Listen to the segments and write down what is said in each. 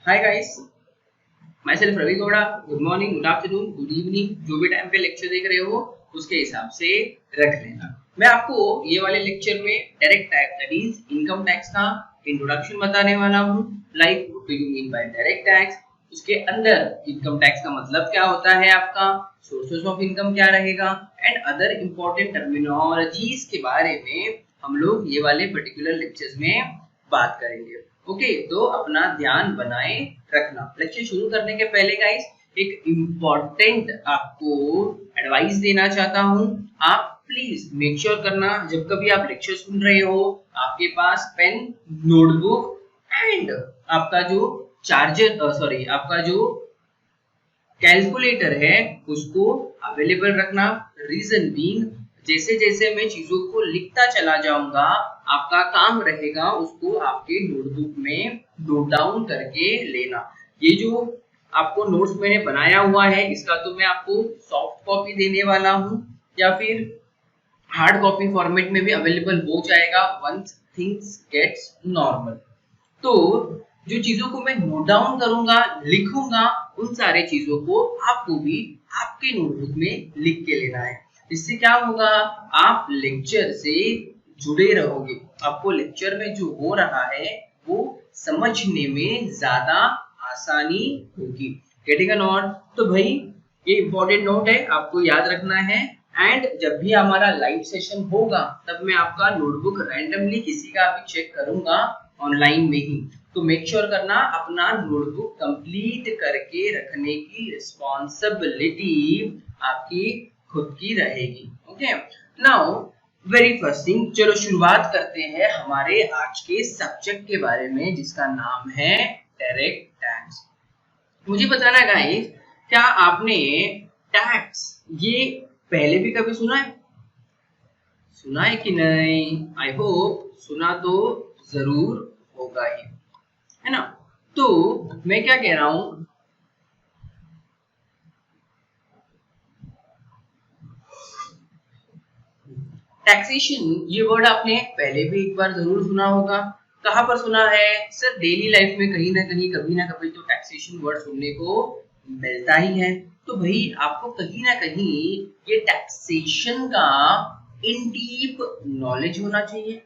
हाय guys, मैं सिर्फ Ravi Gowda. Good morning, good afternoon, good evening, जो भी टाइम पे लेक्चर देख रहे हो उसके हिसाब से रख लेना। मैं आपको ये वाले लेक्चर में direct tax that is income tax का इंट्रोडक्शन बताने वाला हूँ। Like what do you mean bye direct tax, उसके अंदर इनकम टैक्स का मतलब क्या होता है, आपका सोर्सेस ऑफ इनकम क्या रहेगा, एंड अदर इंपॉर्टेंट टर्मिनोलॉजीज के बारे में हम लोग ये वाले पर्टिकुलर लेक्चर्स में बात करेंगे। ओके, तो अपना ध्यान बनाए रखना। लेक्चर शुरू करने के पहले गाइस एक इम्पॉर्टेंट आपको एडवाइस देना चाहता हूँ। आप प्लीज मेक श्योर करना, जब कभी आप लेक्चर सुन रहे हो आपके पास पेन, नोटबुक एंड आपका जो आपका जो कैलकुलेटर है उसको अवेलेबल रखना। रीजन बीइंग, जैसे जैसे मैं चीजों को लिखता चला जाऊंगा आपका काम रहेगा उसको आपके नोटबुक में नोट डाउन करके लेना। ये जो आपको नोट्स मैंने बनाया हुआ है इसका तो मैं आपको सॉफ्ट कॉपी देने वाला हूँ या फिर हार्ड कॉपी फॉर्मेट में भी अवेलेबल हो जाएगा वंस थिंग्स गेट्स नॉर्मल। तो जो चीजों को मैं नोट डाउन करूंगा, लिखूंगा, उन सारे चीजों को आपको भी आपके नोटबुक में लिख के लेना है। इससे क्या होगा, आप लेक्चर से जुड़े रहोगे, आपको लेक्चर में जो हो रहा है वो समझने में ज्यादा आसानी होगी। Getting a note? तो भाई ये इंपॉर्टेंट नोट है, आपको याद रखना है। एंड जब भी हमारा लाइव सेशन होगा तब मैं आपका नोटबुक रैंडमली किसी का भी चेक करूंगा ऑनलाइन में ही। तो मेक श्योर करना अपना नोटबुक कंप्लीट करके रखने की रिस्पॉन्सिबिलिटी आपकी खुद की रहेगी। Okay, now very first thing, चलो शुरुआत करते हैं हमारे आज के सब्जेक्ट के बारे में जिसका नाम है डायरेक्ट टैक्स। मुझे बताना गाइस, क्या आपने टैक्स ये पहले भी कभी सुना है? सुना है कि नहीं? आई होप सुना तो जरूर होगा ही, है ना? तो मैं क्या कह रहा हूं, टैक्सेशन ये वर्ड आपने पहले भी एक बार जरूर सुना होगा। कहां पर सुना है सर? डेली लाइफ में कहीं ना कहीं कभी ना कभी तो टैक्सेशन वर्ड सुनने को मिलता ही है। तो भाई आपको कहीं ना कहीं ये टैक्सेशन का इन डीप नॉलेज होना चाहिए,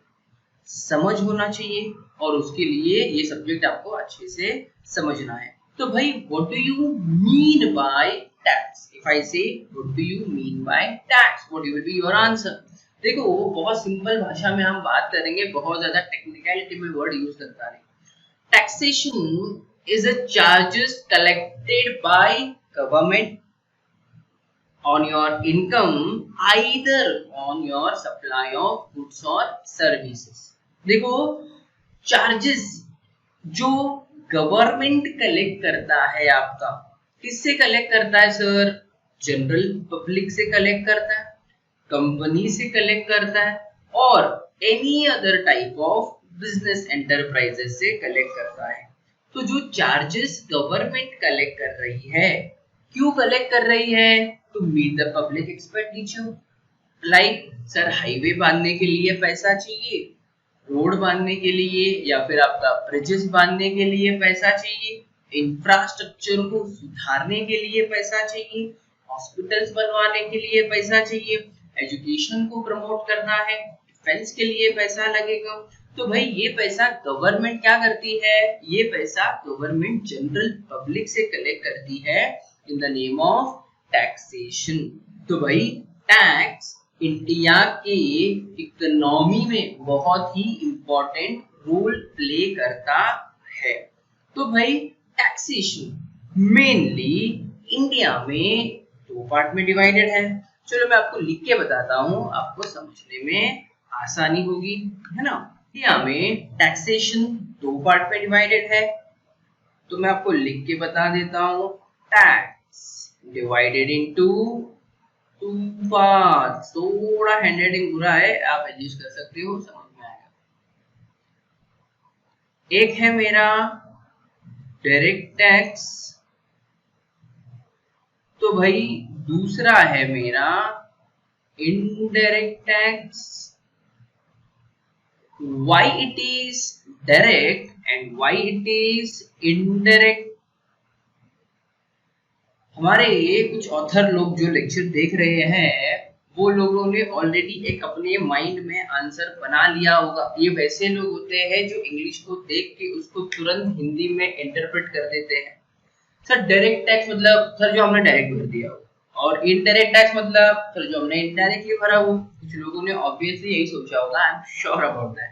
समझ होना चाहिए, और उसके लिए ये सब्जेक्ट आपको अच्छे से समझना है। तो भाई what do you mean by tax? If I say what do you mean by tax, what will be your answer? देखो बहुत सिंपल भाषा में हम बात करेंगे, बहुत ज्यादा टेक्निकलिटी में वर्ड यूज करता नहीं। Taxation is a charges collected by government on your income either on your supply of goods or services। देखो चार्जेस जो गवर्नमेंट कलेक्ट करता है आपका, किससे कलेक्ट करता है सर? जनरल पब्लिक से कलेक्ट करता है, कंपनी से कलेक्ट करता है, और any other type of business enterprises से कलेक्ट करता है। तो जो चार्जेस गवर्नमेंट कलेक्ट कर रही है, क्यों कलेक्ट कर रही है? To meet the public expenditure. Like sir highway बांधने के लिए पैसा चाहिए, रोड बांधने के लिए, या फिर आपका ब्रिजेस बांधने के लिए पैसा चाहिए, इंफ्रास्ट्रक्चर को सुधारने के लिए पैसा चाहिए, हॉस्पिटल्स बनवाने के लिए पैसा चाहिए, एजुकेशन को प्रमोट करना है, डिफेंस के लिए पैसा लगेगा। तो भाई ये पैसा गवर्नमेंट क्या करती है? ये पैसा गवर्नमेंट जनरल पब्लिक से कलेक्ट करती है in the name of taxation. तो भाई टैक्स इंडिया के इकोनॉमी में बहुत ही इंपॉर्टेंट रोल प्ले करता है। तो भाई टैक्सेशन मेनली इंडिया में दो पार्ट में डिवाइडेड है। चलो मैं आपको लिख के बताता हूँ, आपको समझने में आसानी होगी, है ना? इंडिया में टैक्सेशन दो पार्ट में डिवाइडेड है, तो मैं आपको लिख के बता देता हूँ। Tax divided into two parts. थोड़ा हैंडराइटिंग बुरा है, आप एडजस्ट कर सकते हो, समझ में आएगा। एक है मेरा डायरेक्ट टैक्स, तो भाई दूसरा है मेरा indirect tax. Why it is direct and why it is indirect. हमारे कुछ ऑथर लोग जो लेक्चर देख रहे हैं वो लोगों ने ऑलरेडी एक अपने माइंड में आंसर बना लिया होगा। ये वैसे लोग होते हैं जो इंग्लिश को देख के उसको तुरंत हिंदी में इंटरप्रेट कर देते हैं। सर डायरेक्ट टैक्स मतलब सर जो हमने डायरेक्ट भर दिया हो, और इनडायरेक्ट टैक्स मतलब सर जो हमने इनडायरेक्टली भरा हो। कुछ लोगों ने ऑब्वियसली यही सोचा होगा, I am sure about that.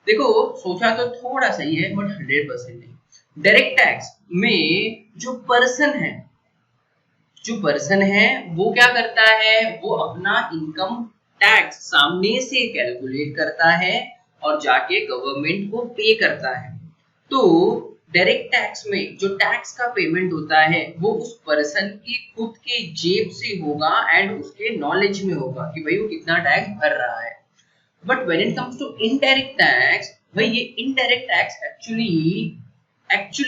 देखो सोचा तो थोड़ा सही है बट 100% नहीं। डायरेक्ट टैक्स में जो पर्सन है वो क्या करता है, वो अपना इनकम टैक्स सामने से कैलकुलेट करता है और जाके गवर्नमेंट को पे करता है। तो डायरेक्ट टैक्स में जो टैक्स का पेमेंट होता है वो उस पर्सन की खुद के जेब से होगा एंड उसके नॉलेज में होगा कि भाई वो कितना टैक्स भर रहा है। But when it comes to indirect tax, भाई ये indirect tax actually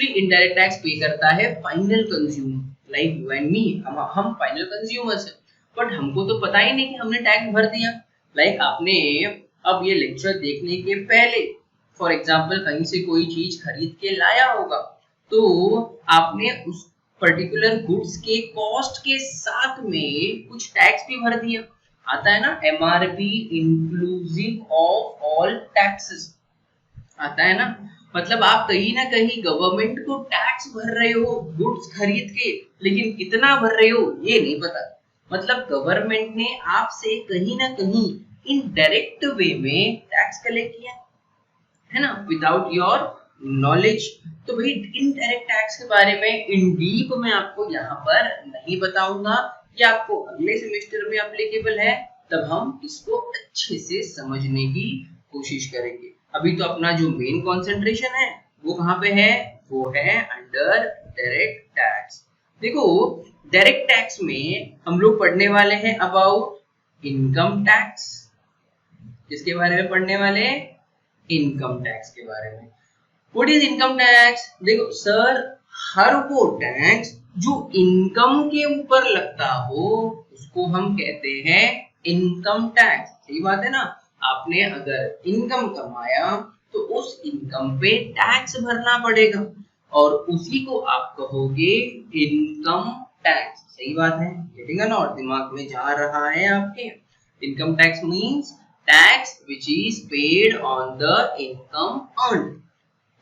indirect tax pay करता है final consumer, like you and me. हम फाइनल कंज्यूमर्स हैं बट हमको तो पता ही नहीं कि हमने टैक्स भर दिया। लाइक आपने अब ये लेक्चर देखने के पहले फॉर एग्जाम्पल कहीं से कोई चीज खरीद के लाया होगा, तो आपने उस पर्टिकुलर गुड्स के कॉस्ट के साथ में कुछ टैक्स भी भर दिया। आता है ना MRP inclusive of all taxes, आता है ना। मतलब आप कहीं ना कहीं गवर्नमेंट को टैक्स भर रहे हो गुड्स खरीद के, लेकिन कितना भर रहे हो ये नहीं पता। मतलब गवर्नमेंट ने आपसे कहीं ना कहीं इनडायरेक्ट वे में टैक्स कलेक्ट किया है ना, विदाउट योर नॉलेज। तो भाई इनडायरेक्ट टैक्स के बारे में इन डीप मैं आपको यहाँ पर नहीं बताऊंगा, ये आपको अगले सेमेस्टर में एप्लीकेबल है, तब हम इसको अच्छे से समझने की कोशिश करेंगे। अभी तो अपना जो मेन कंसंट्रेशन है वो कहाँ पे है, वो है अंडर डायरेक्ट टैक्स। देखो डायरेक्ट टैक्स में हम लोग पढ़ने वाले हैं अबाउट इनकम टैक्स। किसके बारे में पढ़ने वाले, इनकम टैक्स के बारे में। What is income tax? देखो सर हर वो टैक्स जो इनकम के ऊपर लगता हो उसको हम कहते हैं इनकम टैक्स। सही बात है ना, आपने अगर इनकम कमाया तो उस इनकम पे टैक्स भरना पड़ेगा और उसी को आप कहोगे इनकम टैक्स। सही बात है, गेटिंग अ नॉट, दिमाग में जा रहा है आपके। Income tax means tax which is paid on the income earned.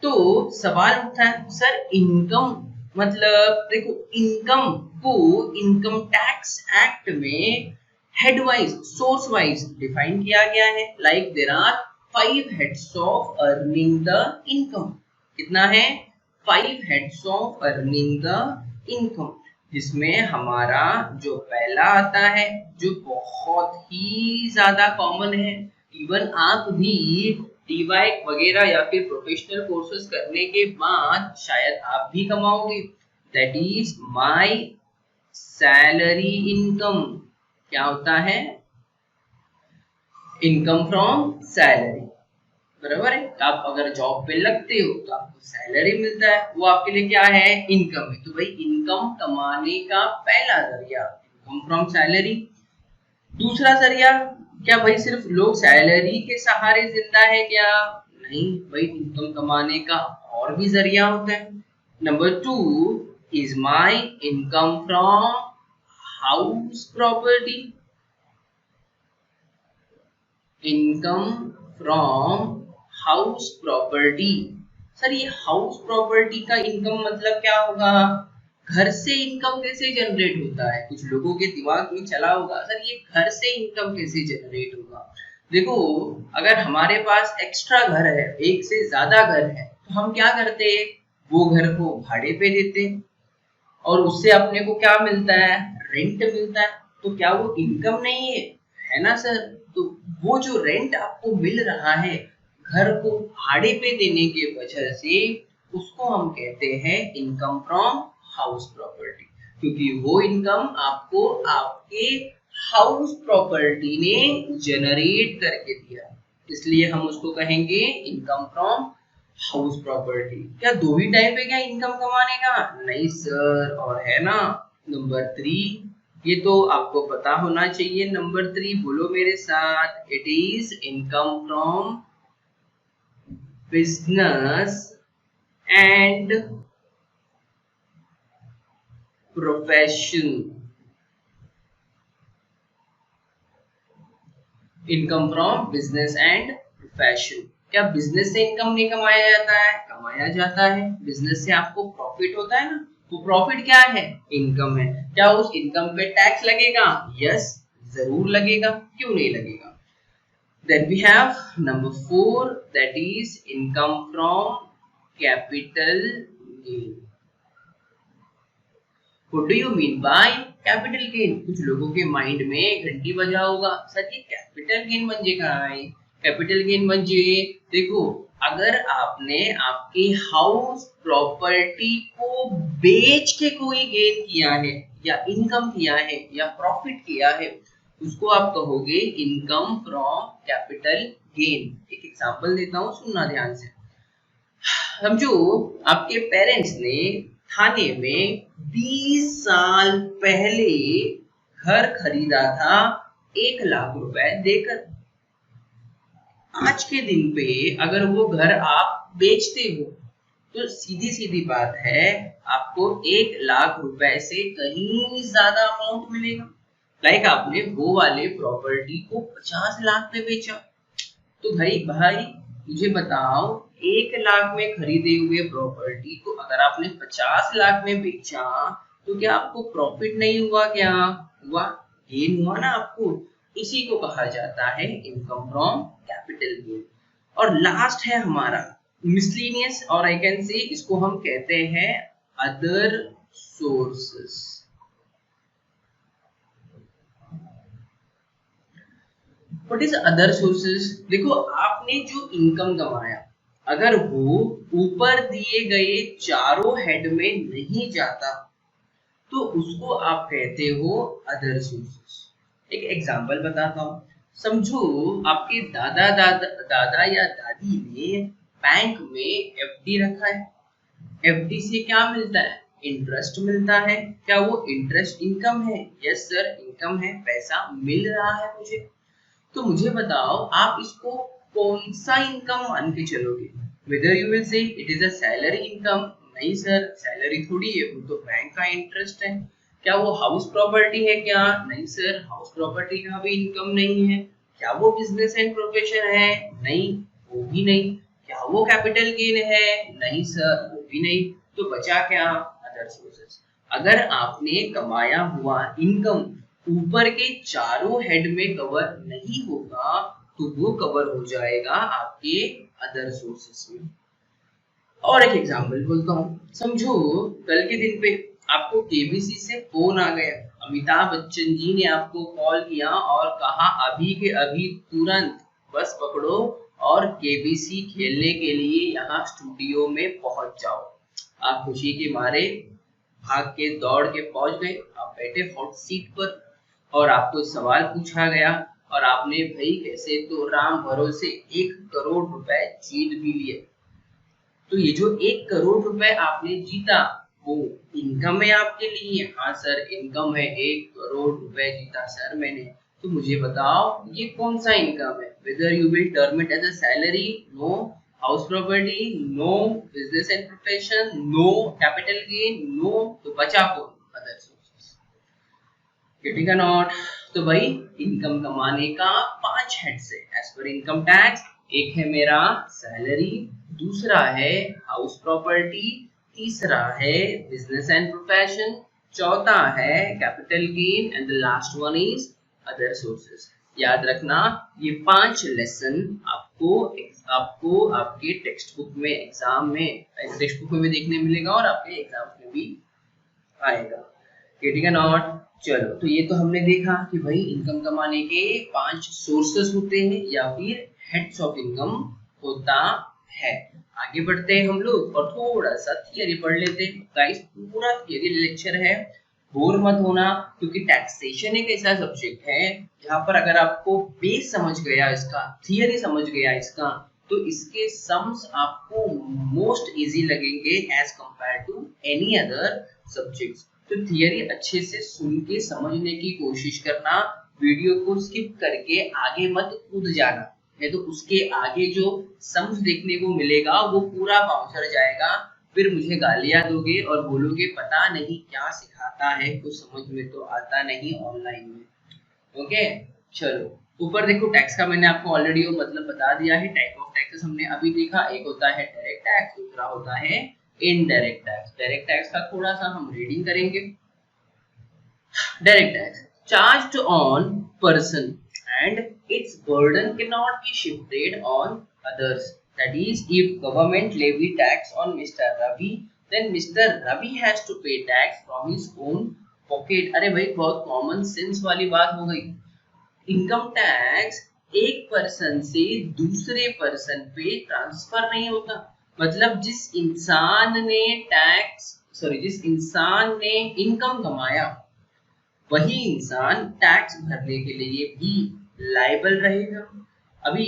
तो सवाल उठता है सर इनकम मतलब, देखो इनकम को इनकम टैक्स एक्ट में head wise source wise define किया गया है। Like there are 5 heads of earning the income. कितना है, 5 heads of earning the income, जिसमें हमारा जो पहला आता है जो बहुत ही ज्यादा कॉमन है, इवन आप भी DY वगैरह या फिर प्रोफेशनल कोर्सेज करने के बाद शायद आप भी कमाओगे, that is my salary income. क्या होता है, इनकम फ्रॉम सैलरी, बराबर है। आप अगर जॉब पे लगते हो तो आपको सैलरी मिलता है, वो आपके लिए क्या है, इनकम है। तो भाई इनकम कमाने का पहला जरिया इनकम फ्रॉम सैलरी। दूसरा जरिया क्या भाई, सिर्फ लोग सैलरी के सहारे जिंदा है क्या? नहीं भाई, इनकम कमाने का और भी जरिया होता है। Number 2 is my income from house property. Income from house property. Sir ये हाउस प्रॉपर्टी का इनकम मतलब क्या होगा, घर से इनकम कैसे जनरेट होता है? कुछ लोगों के दिमाग में चला होगा सर ये घर से इनकम कैसे जनरेट होगा। देखो अगर हमारे पास एक्स्ट्रा घर है, एक से ज्यादा घर है, तो हम क्या करते हैं, वो घर को भाड़े पे देते हैं और उससे अपने को क्या मिलता है, रेंट मिलता है। तो क्या वो इनकम नहीं है ना सर? तो वो जो रेंट आपको मिल रहा है घर को भाड़े पे देने के वजह से, उसको हम कहते हैं इनकम फ्रॉम हाउस प्रॉपर्टी, क्योंकि वो इनकम आपको आपके हाउस प्रॉपर्टी ने जनरेट करके दिया, इसलिए हम उसको कहेंगे इनकम फ्रॉम हाउस प्रॉपर्टी। क्या दो ही टाइप है क्या इनकम कमाने का? नहीं सर, और है ना नंबर 3, ये तो आपको पता होना चाहिए। नंबर 3 बोलो मेरे साथ, it is income from business and profession. Income from business and profession. क्या बिजनेस से इनकम नहीं कमाया जाता है? कमाया जाता है। बिजनेस से आपको प्रॉफिट होता है ना, वो प्रॉफिट क्या है? इनकम है। क्या उस इनकम पे टैक्स लगेगा? यस, जरूर लगेगा, क्यों नहीं लगेगा। Then we have number 4, that is income from capital gain. What do you mean by capital gain? कुछ लोगों के माइंड में घंटी बजा होगा, सर ये कैपिटल गेन मंजे कहाँ है? कैपिटल गेन मंजे देखो, अगर आपने आपके हाउस प्रॉपर्टी को बेच के कोई गेन किया है या इनकम किया है या प्रॉफिट किया है, उसको आप कहोगे इनकम फ्रॉम कैपिटल गेन। एक एग्जांपल देता हूँ, सुनना ध्यान से। समझो आपके पेरेंट्स ने थाने में 20 साल पहले घर खरीदा था 1 लाख रुपए देकर। आज के दिन पे अगर वो घर आप बेचते हो तो सीधी सीधी बात है, आपको 1 लाख रुपए से कहीं ज्यादा अमाउंट मिलेगा। लाइक आपने वो वाले प्रॉपर्टी को 50 लाख में बेचा, तो भाई मुझे बताओ, 1 लाख में खरीदे हुए प्रॉपर्टी को अगर आपने 50 लाख में बेचा तो क्या आपको प्रॉफिट नहीं हुआ? क्या हुआ? गेन हुआ ना आपको। इसी को कहा जाता है इनकम फ्रॉम कैपिटल गेन। और लास्ट है हमारा मिसलेनियस, और आई कैन से इसको हम कहते हैं other sources. What is other sources? देखो, आपने जो इनकम कमाया अगर वो ऊपर दिए गए चारों हेड में नहीं जाता तो उसको आप कहते हो अदर सोर्सेस। एक एग्जांपल बताता हूँ। समझो आपके दादा या दादी ने बैंक में एफडी रखा है। एफडी से क्या मिलता है? इंटरेस्ट मिलता है। क्या वो इंटरेस्ट इनकम है? यस सर, इनकम है, पैसा मिल रहा है मुझे। तो मुझे बताओ, आप इसको कौन सा इनकम मान के चलोगे? Whether you will say it is a salary income? नहीं सर, सैलरी थोड़ी है, वो तो बैंक का इंटरेस्ट है। क्या वो हाउस प्रॉपर्टी है? क्या नहीं सर, हाउस प्रॉपर्टी का भी इनकम नहीं है। क्या वो बिजनेस एंड प्रोफेशन है? नहीं, वो भी नहीं। क्या वो कैपिटल गेन है? नहीं सर, वो भी नहीं। तो बचा क्या? Other sources. अगर आपने कमाया हुआ इनकम ऊपर के चारों हेड में कवर नहीं होगा तो वो कवर हो जाएगा आपके अदर सोर्सेस में। और एक एग्जांपल बोलता हूँ। समझो कल के दिन पे आपको केबीसी से फोन आ गया, अमिताभ बच्चन जी ने आपको कॉल किया और कहा अभी के अभी तुरंत बस पकड़ो और केबीसी खेलने के लिए यहाँ स्टूडियो में पहुंच जाओ। आप खुशी के मारे भाग के दौड़ के पहुंच गए, आप बैठे हॉट सीट पर और आपको सवाल पूछा गया और आपने भाई कैसे तो राम भरोसे 1 करोड़ रुपए जीत भी लिए। तो ये जो 1 करोड़ रुपए आपने जीता वो इनकम है आपके लिए? हाँ सर, इनकम है, 1 करोड़ रुपए जीता सर मैंने। तो मुझे बताओ ये कौन सा इनकम है? Whether you will term it as a salary? No. House property? No. Business and profession? No. Capital gain? No. तो बचा कौन? Other sources. Getting a note? तो भाई इनकम कमाने का 5 हेड्स है एज पर इनकम टैक्स। एक है मेरा सैलरी, दूसरा है हाउस प्रॉपर्टी, तीसरा है बिजनेस एंड प्रोफेशन, चौथा है capital gain and the last one is other sources. याद रखना, ये 5 लेसन आपको आपके टेक्स्ट बुक में एग्जाम में टेक्स्ट बुक में भी देखने मिलेगा और आपके एग्जाम में भी आएगा। Getting a note? चलो, तो ये तो हमने देखा कि भाई इनकम कमाने के 5 सोर्सेस होते हैं या फिर हेड्स ऑफ इनकम होता है। आगे बढ़ते हैं हम लोग और थोड़ा सा थियरी पढ़ लेते हैं। गाइस पूरा थियरी लेक्चर है, बोर मत होना, क्योंकि टैक्सेशन एक ऐसा सब्जेक्ट है जहाँ पर अगर आपको बेस समझ गया इसका, थियरी समझ गया इसका, तो इसके सम्स आपको मोस्ट इजी लगेंगे as compare to any other subjects. तो थियरी अच्छे से सुन के समझने की कोशिश करना, वीडियो को स्किप करके आगे मत कूद जाना। है तो उसके आगे जो सम्स देखने को मिलेगा वो पूरा बाउंसर जाएगा, फिर मुझे गालियां दोगे और बोलोगे पता नहीं क्या सिखाता है, कुछ समझ में तो आता नहीं ऑनलाइन में। ओके चलो ऊपर देखो, टैक्स का मैंने आपको ऑलरेडी वो मतलब बता दिया है। टाइप ऑफ टैक्सेस हमने अभी देखा, एक होता है डायरेक्ट टैक्स, दूसरा होता है इनडायरेक्ट टैक्स। डायरेक्ट टैक्स का थोड़ा सा हम रीडिंग करेंगे। Direct tax charged on person and its burden cannot be shifted on others. That is, if government levy tax on Mr. Ravi, then Mr. Ravi has to pay tax from his own pocket. अरे भाई बहुत common sense वाली बात हो गई। Income tax एक person से दूसरे पर्सन पे ट्रांसफर नहीं होता। मतलब जिस इंसान ने इनकम कमाया वही इंसान टैक्स भरने के लिए भी लायबल रहेगा। अभी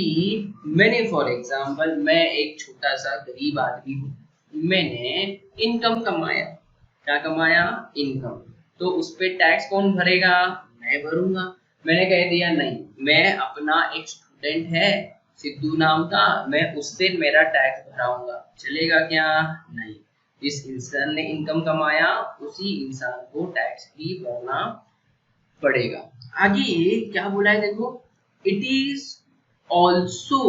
मैंने फॉर एग्जांपल, मैं एक छोटा सा गरीब आदमी हूँ, मैंने इनकम कमाया। क्या कमाया? इनकम। तो उस पे टैक्स कौन भरेगा? मैं भरूंगा। मैंने कह दिया नहीं, मैं अपना एक स्टूडेंट है सिद्धू नाम का, मैं उससे मेरा टैक्स भराऊंगा, चलेगा क्या? नहीं। जिस इंसान ने इनकम कमाया उसी इंसान को टैक्स भी भरना पड़ेगा। आगे क्या बोला है देखो, it is also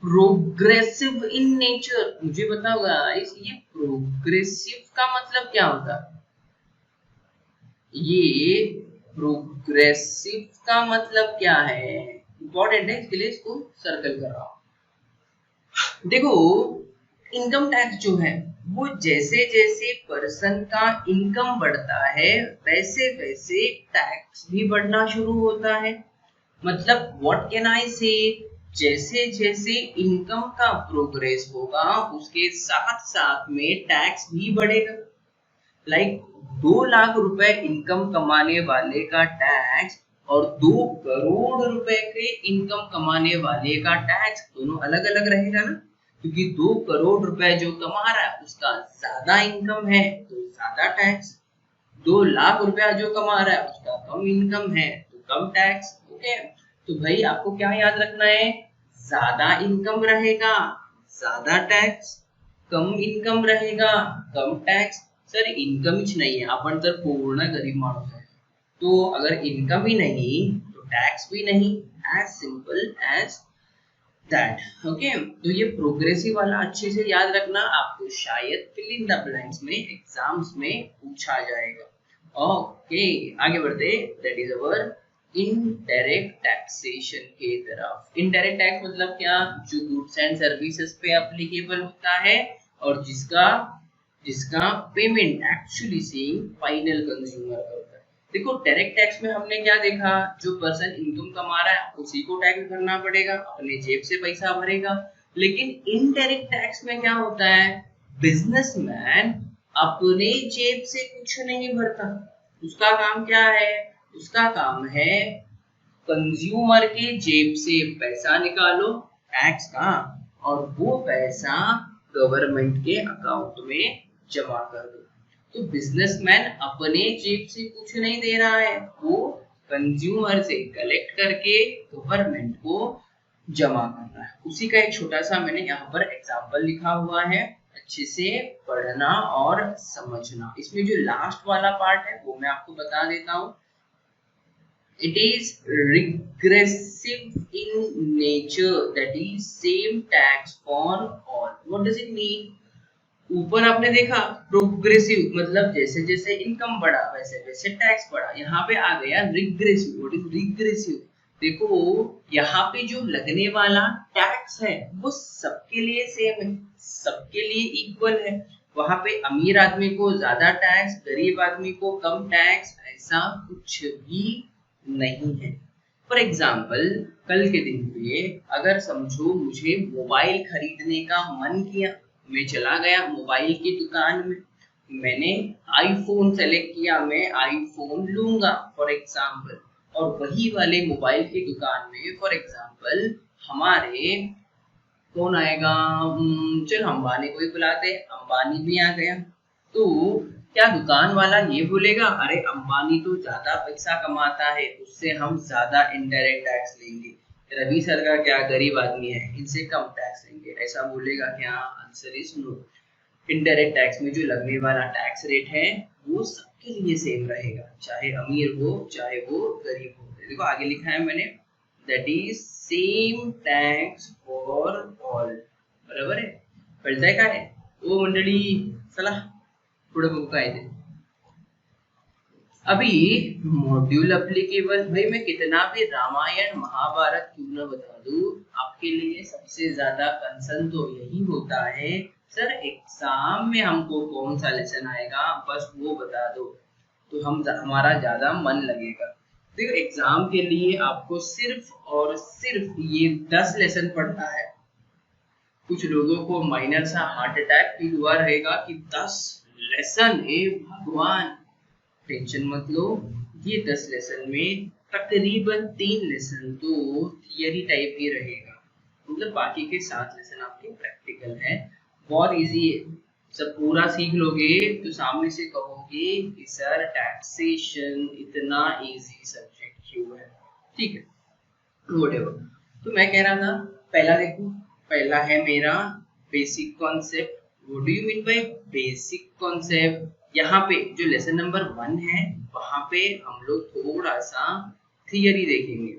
progressive in nature. मुझे बताओ गाइस, ये प्रोग्रेसिव का मतलब क्या होता है? ये प्रोग्रेसिव का मतलब क्या है? इंपॉर्टेंट है, इसके लिए इसको सर्कल कर रहा हूं। देखो इनकम टैक्स जो है वो जैसे जैसे पर्सन का इनकम बढ़ता है वैसे वैसे टैक्स भी बढ़ना शुरू होता है। मतलब व्हाट कैन आई से, जैसे जैसे इनकम का प्रोग्रेस होगा उसके साथ साथ में टैक्स भी बढ़ेगा। लाइक 2 लाख रुपए इनकम कमाने वाले का टैक्स और 2 करोड़ रुपए के इनकम कमाने वाले का टैक्स दोनों अलग अलग रहेगा ना, क्योंकि 2 करोड़ रुपए जो कमा रहा है उसका ज्यादा इनकम है तो ज्यादा टैक्स, 2 लाख रुपया जो कमा रहा है उसका कम इनकम है तो कम टैक्स। ओके, तो भाई आपको क्या याद रखना है? ज्यादा इनकम रहेगा ज्यादा टॅक्स, कम इनकम रहेगा कम टॅक्स। सर इनकम ही नहीं है, आपण तर पूर्ण गरीब माणूस है, तो अगर इनकम ही नहीं तो टैक्स भी नहीं, as simple as that. Okay, तो ये प्रोग्रेसिव वाला अच्छे से याद रखना, आपको शायद फिल इन द ब्लैंक्स में एग्जाम्स में पूछा जाएगा। ओके आगे बढ़ते, that is our indirect taxation के तरफ। इनडायरेक्ट टैक्स मतलब क्या? जो गुड्स एंड सर्विसेज पे एप्लीकेबल होता है और जिसका पेमेंट एक्चुअली से फाइनल कंज्यूमर करता है। देखो डायरेक्ट टैक्स में हमने क्या देखा, जो पर्सन इनकम कमा रहा है उसी को टैक्स भरना पड़ेगा, अपने जेब से पैसा भरेगा। लेकिन इनडायरेक्ट टैक्स में क्या होता है, बिजनेसमैन अपने जेब से कुछ नहीं भरता, उसका काम क्या है? उसका काम है कंज्यूमर के जेब से पैसा निकालो टैक्स का और वो पैसा गवर्नमेंट के अकाउंट में जमा कर दो। तो बिजनेसमैन अपने जेब से कुछ नहीं दे रहा है, वो कंज्यूमर से कलेक्ट करके गवर्नमेंट को जमा करना है। उसी का एक छोटा सा मैंने यहाँ पर एग्जांपल लिखा हुआ है, अच्छे से पढ़ना और समझना। इसमें जो लास्ट वाला पार्ट है वो मैं आपको बता देता हूँ। It is regressive in nature, that is same tax for all. What does it mean? ऊपर आपने देखा प्रोग्रेसिव मतलब जैसे जैसे इनकम बढ़ा वैसे वैसे टैक्स बढ़ा, यहाँ पे आ गया रिग्रेसिव। What is regressive? देखो यहाँ पे जो लगने वाला टैक्स है वो सबके लिए सेम है, सबके लिए इक्वल है। वहां पे अमीर आदमी को ज्यादा टैक्स, गरीब आदमी को कम टैक्स, ऐसा कुछ भी नहीं है। फॉर एग्जाम्पल कल के दिन पे अगर समझो मुझे मोबाइल खरीदने का मन किया, मैं चला गया मोबाइल की दुकान में, मैंने आईफोन सेलेक्ट किया, मैं आईफोन लूंगा फॉर एग्जाम्पल। और वही वाले मोबाइल की दुकान में फॉर एग्जाम्पल हमारे कौन आएगा, चल अंबानी को ही बुलाते, अंबानी भी आ गया। तो क्या दुकान वाला ये बोलेगा अरे अंबानी तो ज्यादा पैसा कमाता है उससे हम ज्यादा इनडायरेक्ट टैक्स लेंगे? रवि सर का क्या गरीब आदमी है, इनसे कम टैक्स लेंगे, ऐसा बोलेगा क्या? Answer is no. Indirect tax में जो लगने वाला टैक्स रेट है वो सबके लिए सेम रहेगा, चाहे अमीर हो चाहे वो गरीब हो। देखो आगे लिखा है मैंने, that is same tax for all, बराबर है। कळतंय काय ओ मंडळी? चला पुढे बघू काय ते। अभी मॉड्यूल एप्लीकेबल, भाई मैं कितना भी रामायण महाभारत क्यों न बता दूं, आपके लिए सबसे ज्यादा कंसर्न तो यही होता है सर एग्जाम में हमको कौन सा लेसन आएगा, बस वो बता दो तो हमारा ज्यादा मन लगेगा। देखो एग्जाम के लिए आपको सिर्फ और सिर्फ ये 10 लेसन पढ़ना है। कुछ लोगों को माइनर सा हार्ट अटैक फील हुआ रहेगा कि 10 लेसन, हे भगवान। टेंशन मत लो, ये 10 लेसन में तकरीबन 3 लेसन तो थियरी टाइप ही रहेगा, मतलब बाकी के 7 लेसन आपके प्रैक्टिकल है। बहुत इजी है, सब पूरा सीख लोगे तो सामने से कहोगे कि सर टैक्सेशन इतना इजी सब्जेक्ट क्यों है। ठीक है, व्हाटएवर। तो मैं कह रहा था पहला देखो, पहला है मेरा basic concept. What do you mean bye basic concept? यहाँ पे जो लेसन नंबर 1 है वहां पे हम लोग थोड़ा सा थियरी देखेंगे,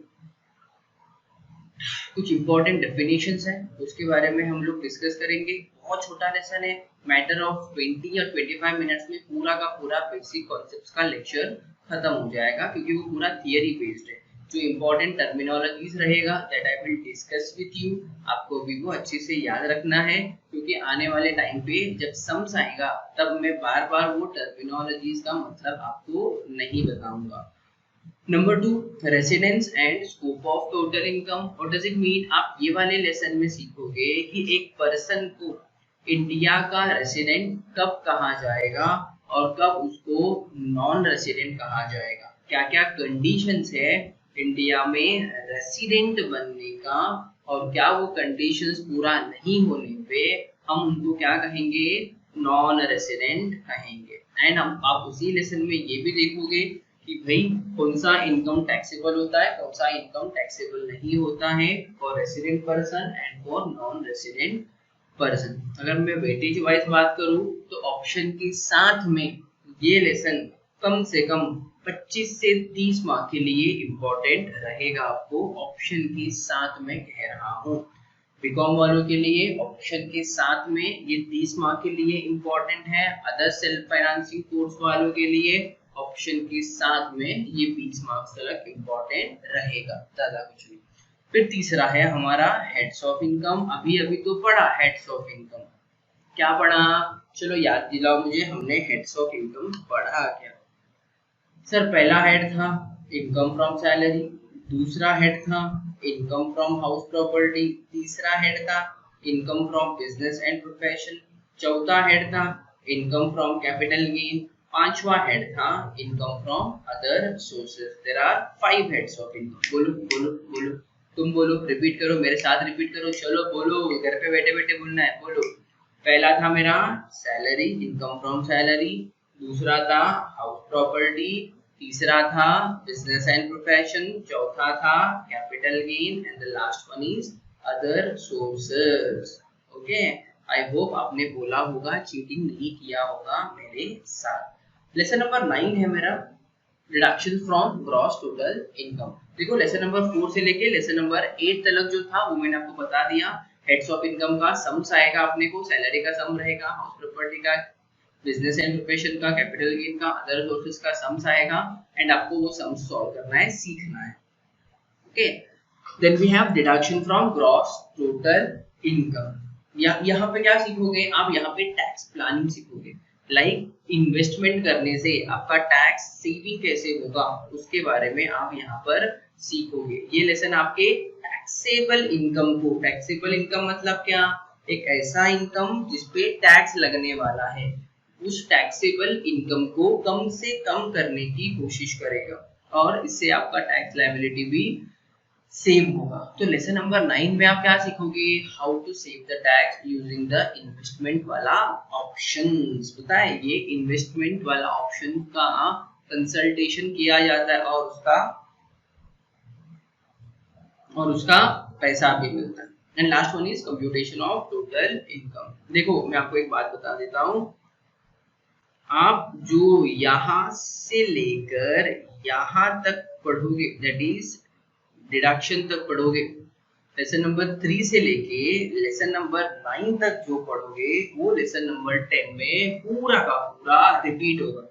कुछ इंपॉर्टेंट डेफिनेशंस है उसके बारे में हम लोग डिस्कस करेंगे। बहुत छोटा लेसन है, मैटर ऑफ 20 या 25 मिनट्स में पूरा का पूरा बेसिक कॉन्सेप्ट्स का लेक्चर खत्म हो जाएगा, क्योंकि वो पूरा थियरी बेस्ड है। जो इंपॉर्टेंट टर्मिनोलॉजीज रहेगा that I will discuss with you, आपको भी वो अच्छे से याद रखना है, क्योंकि आने वाले टाइम पे जब सम्स आएगा तब मैं बार बार वो टर्मिनोलॉजीज का मतलब आपको नहीं बताऊंगा। Number 2, residence and scope of total income. What does it mean? आप ये वाले लेसन में सीखोगे कि एक पर्सन को इंडिया का रेसिडेंट कब कहा जाएगा और कब उसको नॉन रेसिडेंट कहा जाएगा, क्या क्या कंडीशंस है इंडिया में रेसिडेंट बनने का, और क्या वो कंडीशंस पूरा नहीं होने पे हम उनको क्या कहेंगे? नॉन रेसिडेंट कहेंगे। एंड आप उसी लेसन में ये भी देखोगे कि भाई कौन सा इनकम टैक्सेबल होता है, कौन सा इनकम टैक्सेबल नहीं होता है for resident person and for non resident person. अगर मैं वेटेज वाइज बात करूं तो ऑप्शन के साथ में ये लेसन कम से कम 25 से 30 मार्क के लिए इम्पोर्टेंट रहेगा, आपको ऑप्शन के साथ में कह रहा हूँ। बीकॉम वालों के लिए ऑप्शन के साथ में ये 30 मार्क के लिए इम्पोर्टेंट है, अदर सेल्फ फाइनेंसिंग कोर्स वालों के लिए ऑप्शन के साथ में ये 20 मार्क्स तक इम्पोर्टेंट रहेगा, ज्यादा कुछ नहीं। फिर तीसरा है हमारा हेड्स ऑफ इनकम। अभी अभी तो पढ़ा हेड्स ऑफ इनकम, क्या पढ़ा? चलो याद दिलाओ मुझे, हमने हेड्स ऑफ इनकम पढ़ा क्या? सर पहला हेड था इनकम फ्रॉम सैलरी, दूसरा हेड था इनकम फ्रॉम हाउस प्रॉपर्टी, तीसरा हेड था income from business and profession, चौथा हेड था इनकम फ्रॉम कैपिटल गेन, पांचवा हेड था income from other sources. There are 5 heads of income. बोलो बोलो बोलो, तुम बोलो, रिपीट करो मेरे साथ, रिपीट करो, चलो बोलो, घर पे बैठे बैठे बोलना है, बोलो। पहला था मेरा सैलरी, इनकम फ्रॉम सैलरी, दूसरा था हाउस प्रॉपर्टी, तीसरा था बिजनेस एंड प्रोफेशन, चौथा था capital gain and the last one is other sources. Okay, I hope आपने बोला होगा, चीटिंग नहीं किया होगा मेरे साथ। लेसन नंबर 9 है मेरा reduction from gross total income. देखो लेसन नंबर 4 से लेके लेसन नंबर 8 तक जो था वो मैंने आपको बता दिया। हेड्स ऑफ इनकम का सम्स आएगा अपने को, सैलरी का सम रहेगा, हाउस प्रॉपर्टी का, बिजनेस एंड प्रोफेशन का, कैपिटल गेन का, अदर सोर्सेज का सम्स आएगा एंड आपको वो सम्स सॉल्व करना है, सीखना है। Okay, then we have deduction from gross total income. यहाँ पे क्या सीखोगे आप? यहाँ पे टैक्स प्लानिंग सीखोगे, लाइक इन्वेस्टमेंट करने से आपका टैक्स सेविंग कैसे होगा उसके बारे में आप यहाँ पर सीखोगे। ये लेसन आपके टैक्सेबल इनकम को, टैक्सेबल इनकम मतलब क्या? एक ऐसा इनकम जिसपे टैक्स लगने वाला है, उस टैक्सेबल इनकम को कम से कम करने की कोशिश करेगा और इससे आपका टैक्स लायबिलिटी भी सेव होगा। तो लेसन नंबर 9 में आप क्या सीखोगे? How to save the tax using the investment वाला ऑप्शंस। पता है ये इन्वेस्टमेंट वाला ऑप्शन का कंसल्टेशन किया जाता है और और उसका पैसा भी मिलता है। And last one is computation of total income. देखो मैं आपको एक बात बता देता हूँ, आप जो यहाँ से लेकर यहाँ तक पढ़ोगे, दैट इज डिडक्शन तक पढ़ोगे, लेसन नंबर 3 से लेके लेसन नंबर 9 तक जो पढ़ोगे वो लेसन नंबर 10 में पूरा का पूरा रिपीट होगा।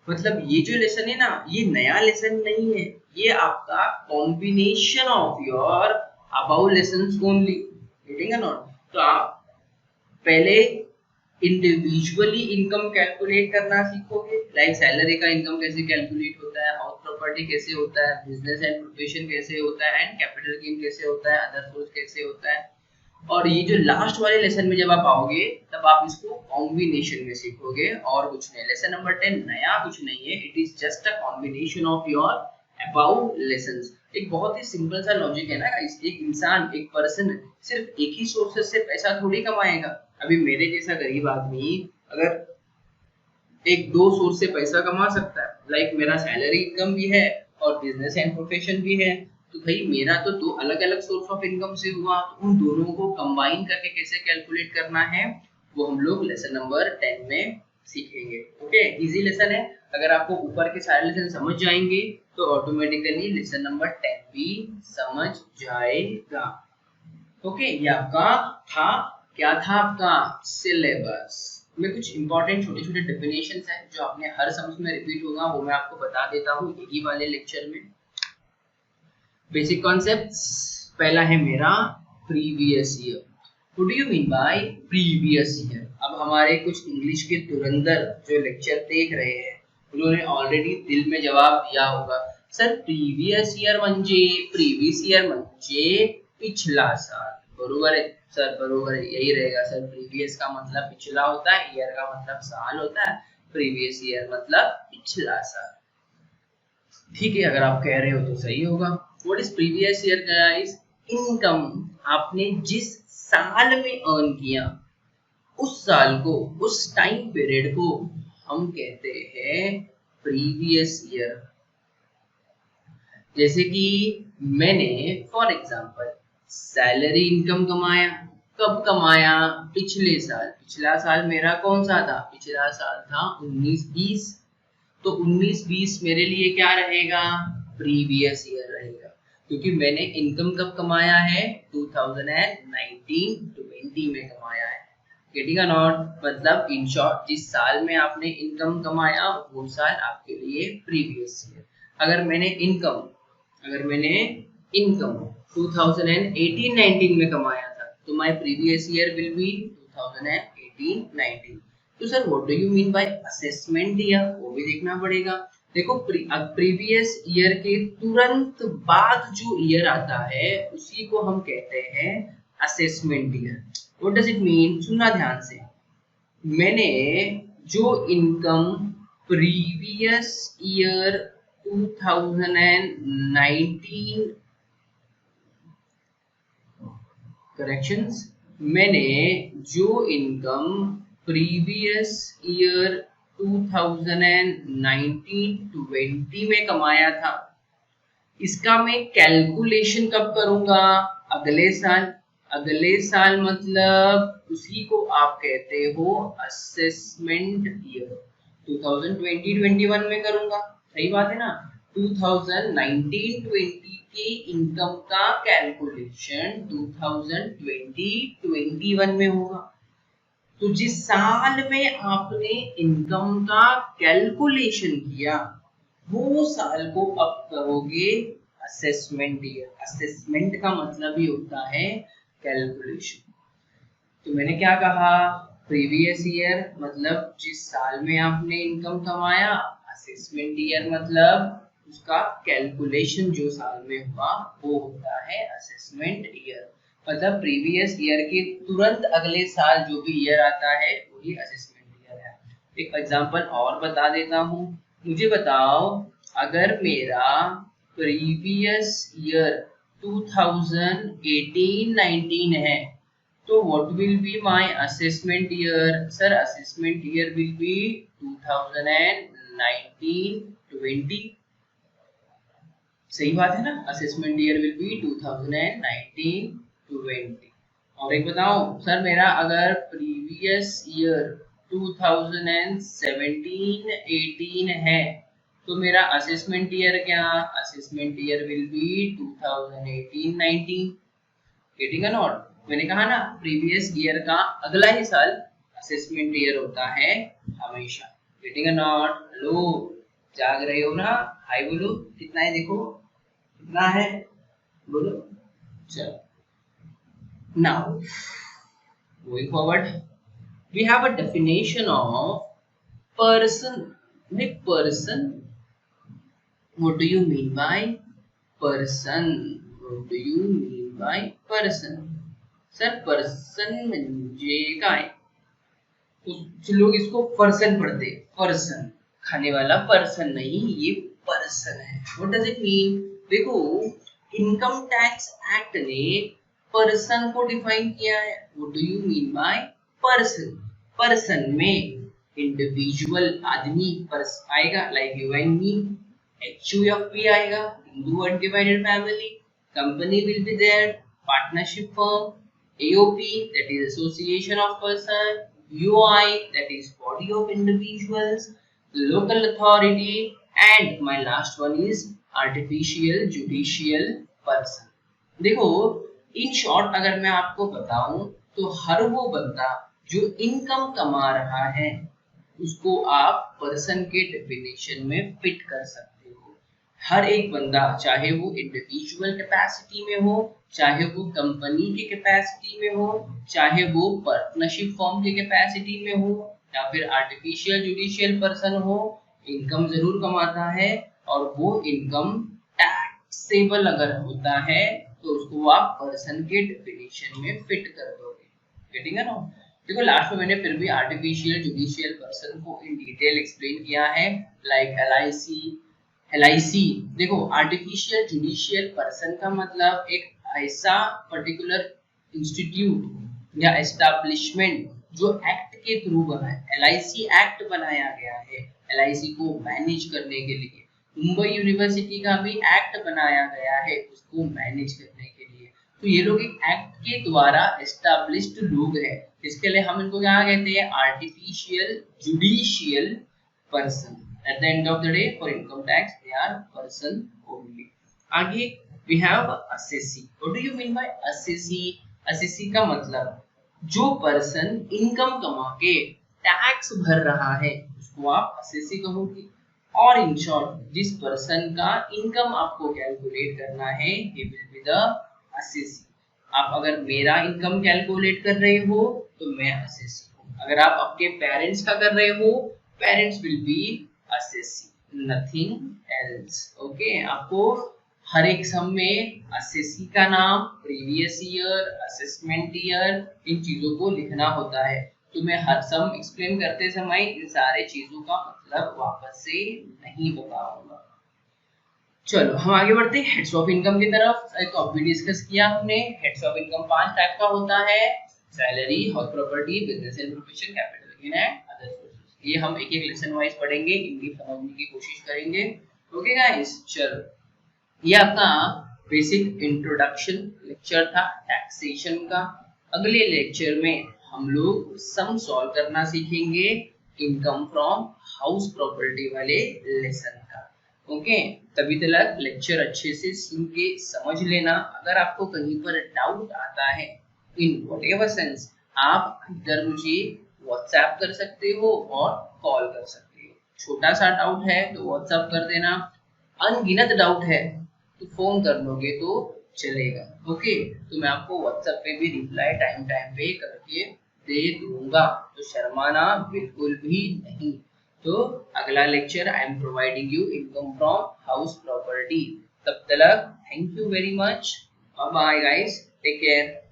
मतलब ये जो लेसन है ना, ये नया लेसन नहीं है, ये आपका combination of your above lessons only, getting not. तो आप पहले इंडिविजुअली इनकम कैलकुलेट करना सीखोगे, लाइक सैलरी का इनकम कैसे कैलकुलेट होता है, हाउस प्रॉपर्टी कैसे होता है, बिजनेस एंड प्रोफेशन कैसे होता है, एंड कैपिटल गेन कैसे होता है, अदर सोर्स कैसे होता है। और ये जो लास्ट वाले लेसन में जब आप आओगे तब आप इसको कॉम्बिनेशन में सीखोगे और कुछ नहीं। लेसन नंबर 10 नया कुछ नहीं है, it is just a combination of your above lessons. एक बहुत ही सिंपल सा लॉजिक है ना गाइस, एक इंसान, एक पर्सन सिर्फ एक ही सोर्सेस से पैसा थोड़ी कमाएगा। अभी मेरे जैसा गरीब आदमी अगर एक दो सोर्स से पैसा कमा सकता है, लाइक मेरा सैलरी इनकम भी है और बिजनेस एंड प्रोफेशन भी है, तो भाई मेरा तो दो अलग अलग सोर्स ऑफ इनकम से हुआ, तो उन दोनों को कंबाइन करके कैसे कैलकुलेट करना है वो हम लोग लेसन नंबर 10 में सीखेंगे। ओके, इजी लेसन है, अगर आपको ऊपर के सारे लेसन समझ जाएंगे तो ऑटोमेटिकली लेसन नंबर 10 भी समझ जाएगा। ओके, ये आपका था, क्या था आपका सिलेबस में कुछ इंपॉर्टेंट छोटे छोटे डेफिनेशंस हैं जो आपने हर समझ में रिपीट होगा, वो मैं आपको बता देता हूँ यही वाले लेक्चर में। बेसिक कॉन्सेप्ट्स, पहला है मेरा previous year. What do you mean bye previous year? अब हमारे कुछ इंग्लिश के धुरंधर जो लेक्चर देख रहे हैं उन्होंने ऑलरेडी दिल में जवाब दिया होगा, सर प्रीवियस ईयर म्हणजे प्रीवियस ईयर म्हणजे पिछला साल। बरोबर है सर, बरोबर है, यही रहेगा सर। प्रीवियस का मतलब पिछला होता है, ईयर का मतलब साल होता है, प्रीवियस ईयर मतलब पिछला साल। ठीक है, अगर आप कह रहे हो तो सही होगा। What is previous year guys? Income आपने जिस साल में अर्न किया उस साल को, उस टाइम पीरियड को हम कहते हैं प्रीवियस ईयर। जैसे कि मैंने फॉर एग्जांपल सैलरी इनकम कमाया, कब कमाया? पिछले साल। पिछला साल मेरा कौन सा था? पिछला साल था 19-20। तो 19-20 मेरे लिए क्या रहेगा? प्रीवियस ईयर रहेगा, क्योंकि मैंने इनकम कब कमाया है? 2019-20 में कमाया है। Getting a not? मतलब इन शॉर्ट जिस साल में आपने इनकम कमाया वो साल आपके लिए प्रीवियस ईयर। अगर मैंने इनकम 2018-19 में कमाया था तो my previous year will be 2018-19। तो sir what do you mean bye assessment year? वो भी देखना पड़ेगा। देखो प्रीवियस ईयर के तुरंत बाद जो ईयर आता है उसी को हम कहते हैं assessment year. What does it mean? सुनना ध्यान से। मैंने जो इनकम प्रीवियस ईयर 2019 करेक्शंस, मैंने जो इनकम प्रीवियस ईयर 2019-20 में कमाया था इसका मैं कैलकुलेशन कब करूंगा? अगले साल। अगले साल मतलब उसी को आप कहते हो असेसमेंट ईयर। 2020-21 में करूंगा, सही बात है ना? 2019-20 के इनकम का कैलकुलेशन 2020-21 में होगा। तो जिस साल में आपने इनकम का कैलकुलेशन किया वो साल को अब कहोगे असेसमेंट ईयर। असेसमेंट का मतलब ही होता है कैलकुलेशन। तो मैंने क्या कहा? प्रीवियस ईयर मतलब जिस साल में आपने इनकम कमाया, असेसमेंट ईयर मतलब उसका कैलकुलेशन जो साल में हुआ वो होता है असेसमेंट ईयर। मतलब प्रीवियस ईयर के तुरंत अगले साल जो भी ईयर आता है वही असेसमेंट ईयर है। एक एग्जांपल और बता देता हूँ, मुझे बताओ अगर मेरा प्रीवियस ईयर 2018-19 है तो what will be my assessment year? Sir assessment year will be 2019-20। सही बात है ना, असेसमेंट ईयर विल बी 2019-20। और एक बताओ सर, मेरा अगर प्रीवियस ईयर 2017-18 है तो मेरा असेसमेंट ईयर क्या, assessment year will be 2018-19। Getting a note? मैंने कहा ना प्रीवियस ईयर का अगला ही साल असेसमेंट ईयर होता है हमेशा। Getting a note? हेलो, जाग रहे हो ना? हाय बोलो, कितना है देखो, कितना है बोलो। चलो, now going forward, we have a definition of person. Person, what do you mean by person? What do you mean by person? Sir person म्हणजे काय? कुछ लोग इसको पर्सन पढ़ते, पर्सन, खाने वाला पर्सन नहीं, ये पर्सन है। What does it mean? देखो, इनकम टैक्स एक्ट ने पर्सन को डिफाइन किया है। What do you mean by person? Person में इंडिविजुअल आदमी पर्स आएगा, like you and me, HUFP आएगा, Hindu undivided family, company will be there, partnership firm, AOP, that is association of person, UI, that is body of individuals, local authority, and my last one is artificial judicial person। देखो, in short अगर मैं आपको बताऊं तो हर वो बंदा जो income कमा रहा है उसको आप पर्सन के डेफिनेशन में फिट कर सकते हो। हर एक बंदा, चाहे वो इंडिविजुअल कैपेसिटी में हो, चाहे वो कंपनी की कैपेसिटी में हो, चाहे वो पार्टनरशिप फॉर्म की कैपेसिटी में हो, या फिर आर्टिफिशियल जुडिशियल पर्सन हो, इनकम जरूर कमाता है। और वो इनकम टैक्सेबल अगर होता है तो उसको आप पर्सन के डेफिनेशन में फिट कर दोगे। गेटिंग है ना? देखो, लास्ट में मैंने फिर भी आर्टिफिशियल जुडिशियल पर्सन को इन डिटेल एक्सप्लेन किया है, लाइक LIC। देखो, आर्टिफिशियल जुडिशियल पर्सन का मतलब एक ऐसा पर्टिकुलर इंस्टीट्यूट या एस्टैब्लिशमेंट जो एक्ट के थ्रू बना है। LIC एक्ट बनाया गया है LIC को मैनेज करने के लिए। मुंबई यूनिवर्सिटी का भी एक्ट बनाया गया है उसको मैनेज करने के लिए। तो ये लोग एक एक्ट के द्वारा एस्टैब्लिश्ड लोग हैं, इसके लिए हम इनको क्या कहते हैं? Artificial judicial person. At the end of the day, for income tax, they are person only। आगे we have assessee। What do you mean by assessee? assessee का मतलब जो पर्सन इनकम कमा के टैक्स भर रहा है उसको आप assessee कहोगे। और इन शॉर्ट, जिस पर्सन का इनकम आपको कैलकुलेट करना है, he will be the assessee। आप अगर मेरा इनकम कैलकुलेट कर रहे हो तो मैं assessee हूँ। अगर आप अपने पेरेंट्स का कर रहे हो, parents will be assessee, nothing else। Okay, आपको हर एक सम में assessee का नाम, प्रीवियस ईयर, असेसमेंट ईयर, इन चीजों को लिखना होता है। तो मैं हर सम एक्सप्लेन करते समय इन सारे चीजों का मतलब वापस से नहीं बताऊंगा। चलो हम आगे बढ़ते हैं हेड्स ऑफ इनकम की तरफ। एक टॉपिक डिस्कस किया हमने। हेड्स ऑफ इनकम 5 टाइप का होता है: salary, house property, business and profession, capital gain and other sources. ये हम एक एक लेसन वाइज पढ़ेंगे, इनकी समझने की कोशिश करेंगे। ओके गाइस, चलो ये आपका बेसिक इंट्रोडक्शन लेक्चर था टैक्सेशन का। अगले लेक्चर में हम लोग सम सॉल्व करना सीखेंगे इनकम फ्रॉम हाउस प्रॉपर्टी वाले लेसन का। ओके, तभी तक लेक्चर अच्छे से सुन के समझ लेना। अगर आपको कहीं पर डाउट आता है इन व्हाटएवर सेंस, आप इधर मुझे व्हाट्सएप कर सकते हो और कॉल कर सकते हो। छोटा सा डाउट है तो व्हाट्सएप कर देना, अनगिनत डाउट है तो फोन कर लोगे तो चलेगा। ओके, तो मैं आपको व्हाट्सएप पे भी रिप्लाई टाइम टाइम पे करके दे दूंगा, तो शर्माना बिल्कुल भी नहीं। तो अगला lecture I am providing you income from house property. तब तक thank you very much, bye bye guys, take care.